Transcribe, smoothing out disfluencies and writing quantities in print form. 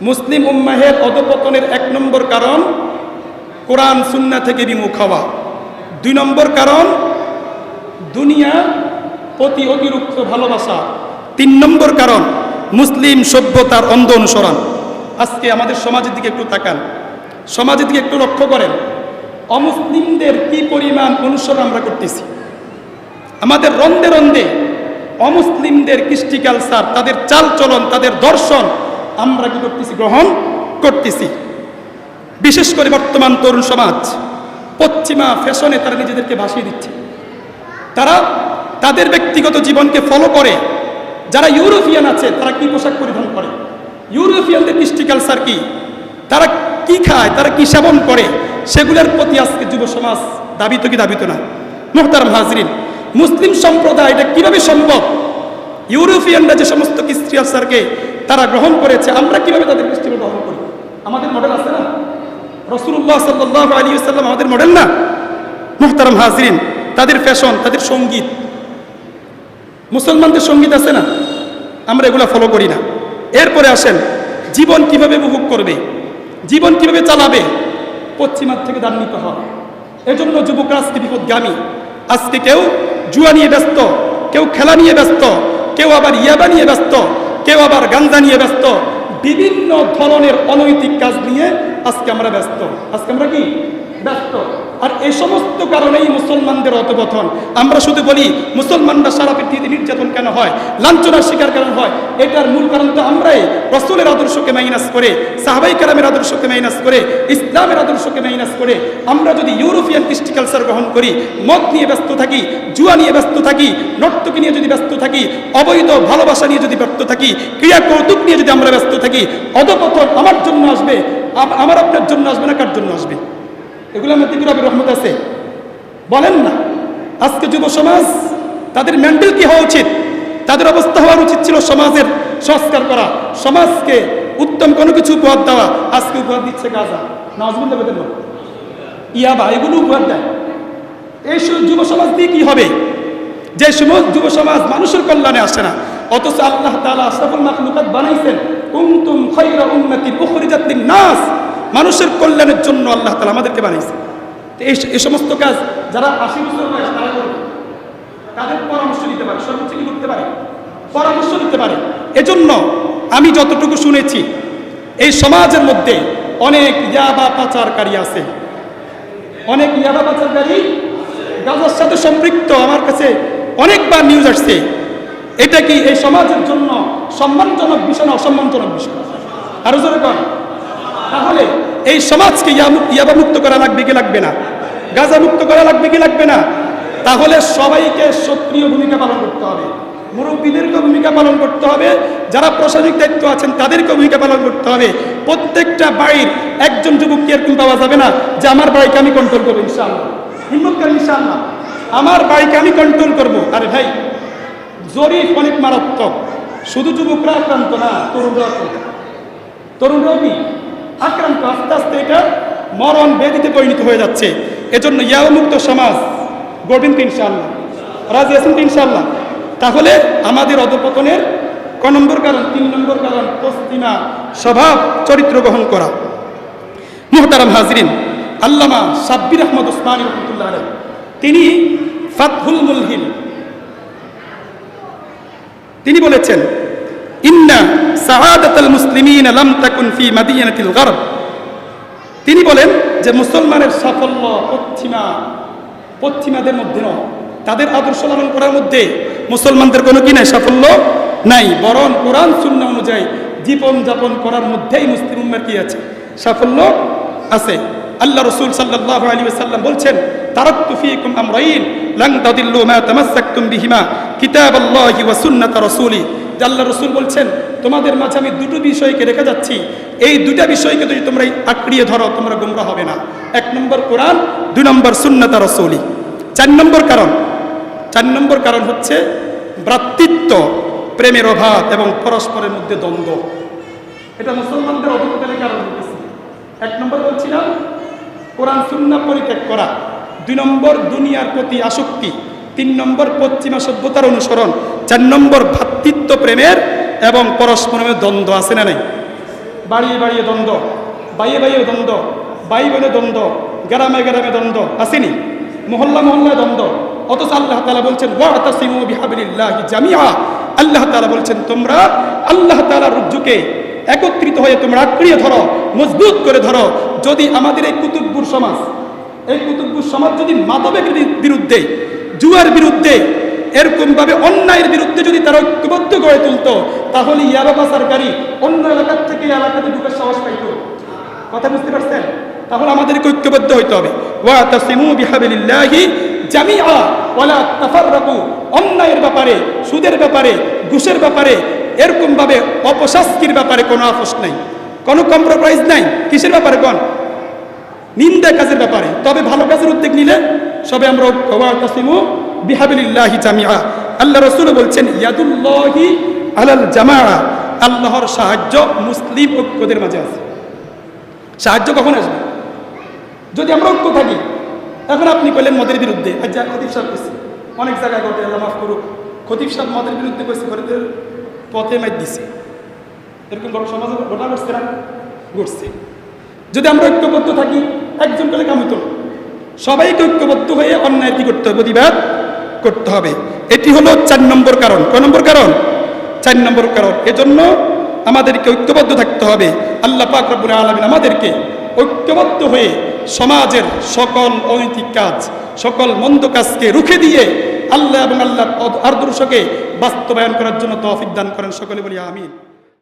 মুসলিম উম্মাহের অধঃপতনের 1 নম্বর কারণ কোরআন সুন্নাহ থেকে বিমুখ হওয়া। 2 নম্বর কারণ দুনিয়া প্রতি অতিরিক্ত ভালোবাসা। 3 নম্বর কারণ মুসলিম সভ্যতার অন্ধ অনুসরণ। আজকে আমাদের সমাজের দিকে একটু তাকান, সমাজের দিকে একটু লক্ষ্য করেন, অমুসলিমদের কি পরিমাণ অনুসরণ আমরা করতেছি। আমাদের রন্ধে রন্ধে অমুসলিমদের কৃষ্টি কালচার, তাদের চালচলন, তাদের দর্শন আমরা কি করতেছি? গ্রহণ করতেছি। বিশেষ করে বর্তমান তরুণ সমাজ পশ্চিমা ফ্যাশনে তারা নিজেদেরকে ভাসিয়ে দিচ্ছে। তারা তাদের ব্যক্তিগত জীবনকে ফলো করে। যারা ইউরোপিয়ান আছে তারা কি পোশাক পরিধান করে, ইউরোপিয়ানদের কৃষ্টি কালচার কি, তারা কি খায়, তারা কি সেবন করে, সেগুলোর প্রতি আজকে যুব সমাজ দাবিত কি দাবিত না? মুহতারাম হাজরিন, মুসলিম সম্প্রদায় এটা কিভাবে সম্ভব? ইউরোপিয়ানরা যে সমস্ত কৃষ্টি কালচারকে তারা গ্রহণ করেছে, আমরা কিভাবে তাদের কৃষ্টি গ্রহণ করি? আমাদের মডেল আছে না? রাসূলুল্লাহ সাল্লাল্লাহু আলাইহি ওয়াসাল্লাম আমাদের মডেল না? মুহতারাম হাজরিন, তাদের ফ্যাশন, তাদের সঙ্গীত, মুসলমানদের সঙ্গীত আছে না? আমরা এগুলো ফলো করি না। এরপরে আসেন, জীবন কিভাবে উপভোগ করবে, জীবন কিভাবে চালাবে? পশ্চিমার থেকে দান নিতে হয়। এজন্য যুবকরা আজকে বিপদগামী। আজকে কেউ জুয়া নিয়ে ব্যস্ত, কেউ খেলা নিয়ে ব্যস্ত, কেউ আবার ইয়াবা নিয়ে ব্যস্ত, কেউ আবার গাঞ্জা নিয়ে ব্যস্ত, বিভিন্ন ধরনের অনৈতিক কাজ নিয়ে আজকে আমরা ব্যস্ত। আজকে আমরা কি ব্যস্ত? আর এই সমস্ত কারণেই মুসলমানদের অধঃপতন। আমরা শুধু বলি মুসলমানরা সারা পৃথিবীতে নির্যাতন কেন হয়, লাঞ্ছনার শিকার কেন হয়? এটার মূল কারণ তো আমরাই রাসূলের আদর্শকে মাইনাস করে, সাহাবায়ে কেরামের আদর্শকে মাইনাস করে, ইসলামের আদর্শকে মাইনাস করে আমরা যদি ইউরোপিয়ান কৃষ্টি কালচার গ্রহণ করি, মদ নিয়ে ব্যস্ত থাকি, জুয়া নিয়ে ব্যস্ত থাকি, নর্তকী নিয়ে যদি ব্যস্ত থাকি, অবৈধ ভালোবাসা নিয়ে যদি ব্যস্ত থাকি, ক্রিয়া কৌতুক নিয়ে যদি আমরা ব্যস্ত থাকি, অধঃপতন আমার জন্য আসবে, আমার আপনার জন্য আসবে না? কার জন্য আসবে? এগুলোর মধ্যে কি রবের রহমত আছে? বলেন না। আজকে যুব সমাজ তাদের মেন্টাল কি হওয়া উচিত? তাদের অবস্থা হওয়ার উচিত ছিল সমাজের সংস্কার করা, সমাজকে উত্তম কোনো কিছু উপহার দেওয়া। আজকে উপহার দিচ্ছে গাঁজা, নাউজুবিল্লাহ বলেন না, ইয়াবা, এগুলো উপহার দেয়। এই যুব সমাজ দিয়ে কি হবে? যে সমস্ত যুব সমাজ মানুষের কল্যাণে আসে না, অথচ আল্লাহ তাআলা আশরাফুল মাখলুকাত বানাইছেন কুনতুম খায়রা উম্মাতিন উখরিজাত লিন-নাস, মানুষের কল্যাণের জন্য আল্লাহ তাআলা আমাদেরকে বানাইছেন। এই সমস্ত কাজ যারা 80 বছর বয়স তারা করবে, তাদের পরামর্শ নিতে পারে, সর্বোচ্চ কি করতে পারে? পরামর্শ নিতে পারে। এজন্য আমি যতটুকু শুনেছি এই সমাজের মধ্যে অনেক ইয়াবা পাচারকারী আছে, অনেক ইয়াবা পাচারকারী গাঁজার সাথে সম্পৃক্ত। আমার কাছে অনেকবার নিউজ আসছে। এটা কি এই সমাজের জন্য সম্মানজনক বিষয় না অসম্মানজনক বিষয়? আরো জোরে কর। তাহলে এই সমাজকে ইয়াবা মুক্ত করা লাগবে কি লাগবে না? গাঁজা মুক্ত করা লাগবে কি লাগবে না? তাহলে সবাইকে সক্রিয় ভূমিকা পালন করতে হবে, মুরব্বীদেরকে ভূমিকা পালন করতে হবে, যারা প্রশাসনিক দায়িত্ব আছেন তাদেরকে ভূমিকা পালন করতে হবে। প্রত্যেকটা বাড়ির একজন যুবককে এরকম পাওয়া যাবে না যে আমার বাড়িকে আমি কন্ট্রোল করবো, ইনশাআল্লাহ, হিম্মত করেন ইনশাআল্লাহ, আমার বাড়িকে আমি কন্ট্রোল করবো। আরে ভাই, জরিপ অনেক মারাত্মক। শুধু যুবকরা আক্রান্ত না, তরুণরাও কি আক্রান্ত। আস্তে আস্তে এটা মরণ ব্যাধিতে পরিণত হয়ে যাচ্ছে। এজন্য ইয়াবা মুক্ত সমাজ গড়বেন তো ইনশাআল্লাহ? রাজি আছেন তো ইনশাআল্লাহ? তাহলে আমাদের অধঃপতনের ক নম্বর কারণ? 3 নম্বর কারণ পশ্চিমা স্বভাব চরিত্র গ্রহণ করা। মুহতারাম হাজরিন, আল্লামা সাব্বির আহমদ উসমানী রাহমাতুল্লাহ আলাইহি তিনি ফাতহুল মুলহিন তিনি বলেছেন, ইন্না সাআদাতাল মুসলিমিন লাম তাকুন ফি মাদিয়ানাতিল গরব। তিনি বলেন যে মুসলমানের সাফল্য পশ্চিমাদের মধ্যে নয়, তাদের আদর্শ লালন করার মধ্যে মুসলমানদের কোনো কি নাই, সাফল্য নাই, বরং কোরআন সুন্নাহ অনুযায়ী জীবন যাপন করার মধ্যেই মুসলিম উম্মার কি আছে? সাফল্য আছে। আল্লাহ রাসূল সাল্লাল্লাহু আলাইহি ওয়াসাল্লাম বলছেন, তারাকতু ফীকুম আমরাইন লান তাদিল্লু মা তামাসসাকতুম বিহিমা কিতাবাল্লাহি ওয়া সুন্নাত রাসূলি। আল্লাহ রাসূল বলছেন, তোমাদের মাঝে আমি 2টো বিষয়কে রেখে যাচ্ছি, এই 2টা বিষয়কে যদি তোমরা আঁকড়িয়ে ধরো তোমরা গোমরা হবে না। 1 নম্বর কোরআন, 2 নম্বর সুন্নাত রাসূলি। 4 নম্বর কারণ হচ্ছে ভ্রাতৃত্ব, প্রেমের অভাব এবং পরস্পরের মধ্যে দ্বন্দ্ব। এটা মুসলমানদের অধঃপতনের কারণ হচ্ছে। 1 নম্বর বলছিলাম কোরআন সুন্নাহ পরিত্যাগ করা, 2 নম্বর দুনিয়ার প্রতি আসক্তি, 3 নম্বর পশ্চিমা সভ্যতার অনুসরণ, 4 নম্বর ভ্রাতৃত্ব প্রেমের এবং পরস্পরের দ্বন্দ্ব। আছে না নাই? বাড়িয়ে বাড়িয়ে দ্বন্দ্ব, বাইয়ে বাইয়ে দ্বন্দ্ব, ভাই বোনে দ্বন্দ্ব, গ্রামে গ্রামে দ্বন্দ্ব, আসেনি? মহল্লা মহল্লায় দ্বন্দ্ব। অথচ আল্লাহ তাআলা বলছেন ওয়াতাসিমু বিহাবলিল্লাহি জামিআ, আল্লাহ তাআলা বলছেন তোমরা আল্লাহ তাআলার রজ্জুকে একত্রিত হয়ে তোমরা আঁকড়িয়ে ধরো, মজবুত করে ধরো। যদি আমাদের এই কুতুবপুর সমাজ, এই কুতুবপুর সমাজ যদি মাদকের বিরুদ্ধে, জুয়ার বিরুদ্ধে, এরকম ভাবে অন্যায়ের বিরুদ্ধে যদি তারা ঐক্যবদ্ধ গড়ে তুলতো, তাহলে ইয়াবা পাচারকারী অন্য এলাকার থেকে এলাকাতে ঢুকার সাহস পাইত। কথা বুঝতে পারছেন? তাহলে আমাদেরকে ঐক্যবদ্ধ হইতে হবে। ওয়াতাসিমু বিহাবলিল্লাহি জামিআ ওয়ালা তাফাররাকু, অন্যায়ের ব্যাপারে, সুদের ব্যাপারে, ঘুষের ব্যাপারে, এরকম ভাবে অপশাস্তির ব্যাপারে কোনো আপোষ নাই, কোনো কম্প্রোমাইজ নাই। কিসের ব্যাপারে? কোন নিন্দা কাজের ব্যাপারে। তবে ভালো কাজের উদ্যোগ নিলে সবে আমরা ওয়াতাসিমু বিহাবলিল্লাহি জামিআ। আল্লাহ রাসূল বলছেন ইয়াদুল্লাহি আলাল জামাআ, আল্লাহর সাহায্য মুসলিম ঐক্যদের মাঝে আছে। সাহায্য কখন আসবে? যদি আমরা ঐক্য থাকি। এখন আপনি কইলেন মদের বিরুদ্ধে, আচ্ছা খতিব সাহেব কইছে, অনেক জায়গায় ঘটে, আল্লাহ মাফ করুক, খতিব সাহেব মদের বিরুদ্ধে কইছে, ঘরেদের পথে মাইর দিছে, এরকম বড় সমাজে ঘটনা ঘটছে না? ঘটছে। যদি আমরা ঐক্যবদ্ধ থাকি, একজন করে কাম হইতো না, সবাইকে ঐক্যবদ্ধ হয়ে অন্যায় কি করতে হবে? প্রতিবাদ করতে হবে। এটি হলো 4 নম্বর কারণ। কয় নম্বর কারণ? 4 নম্বর কারণ। এজন্য আমাদেরকে ঐক্যবদ্ধ থাকতে হবে। আল্লাহ পাক রব্বুল আলামিন আমাদেরকে ঐক্যবদ্ধ হয়ে সমাজের সকল অনৈতিক কাজ, সকল মন্দ কাজকে রুখে দিয়ে আল্লাহ এবং আল্লাহর আদর্শকে বাস্তবায়ন করার জন্য তৌফিক দান করেন। সকলে বলি আমিন।